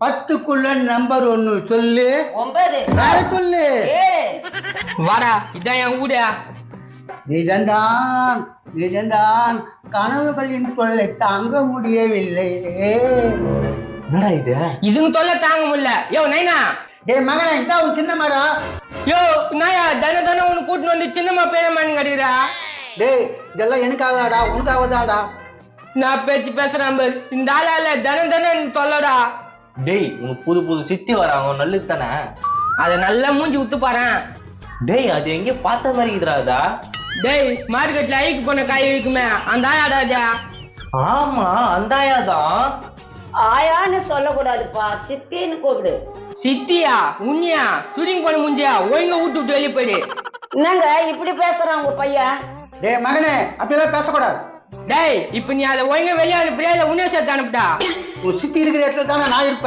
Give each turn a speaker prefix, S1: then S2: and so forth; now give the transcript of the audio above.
S1: 10க்குள்ள number 1 சொல்லு.
S2: 9.
S1: வேற சொல்லு.
S2: 7.
S3: வாடா, இதான் என் ஊடா.
S1: நிஜந்தான் நிஜந்தான் கனவுகளின் தொல்லை தாங்க முடியவில்லை. என்னடா இது?
S3: இதுங்க தொல்லை தாங்க முடியல. யோ நைனா,
S1: டேய் மகனே, இதான் உன் சின்ன மாடா.
S3: யோ நாயா, தானே உனக்கு கூட்டின்னு வந்து சின்னம்மா பேரம்மான்னு கட்டுக்கிறா.
S1: டேய் இதெல்லாம் எனக்காகடா, உனக்காகதான்டா.
S3: நான் பேசுறேன் பாரு. இந்த ஆளால தானே எனக்கு தொல்லடா.
S4: டேய் உனக்கு புது புது சித்தி வராங்க நல்லது தானே.
S3: அதை நல்லா மூஞ்சி விட்டு பாறேன்.
S4: டேய் அது எங்கேயோ பார்த்த மாதிரி இருக்குறாதா.
S3: டேய் மார்க்கெட்ல ஐக்கு போன காய் இருக்குமே, அந்த ஆயாடாஜா.
S4: ஆமா அந்த ஆயாதான்.
S2: ஆயான்னு சொல்லக்கூடாதுப்பா, சித்தின்னு கூப்பிடு.
S3: சித்தியா உன்னியா ஷூட்டிங் பண்ண முடிஞ்சியா? ஒழுங்கா விட்டு வெளியே போயிடு.
S2: என்னங்க இப்படி பேசுறான் உங்க பையன்?
S1: டேய் மகனே, அப்படிலாம் பேசக்கூடாது.
S3: டேய் இப்ப நீ அதை ஒழுங்கா வெளியே அனுப்புறியா இல்ல உன்னைய சேர்த்து அனுப்புடா?
S1: உன் சித்தி இருக்கிற இடத்துல தானே நான் இருப்பேன்.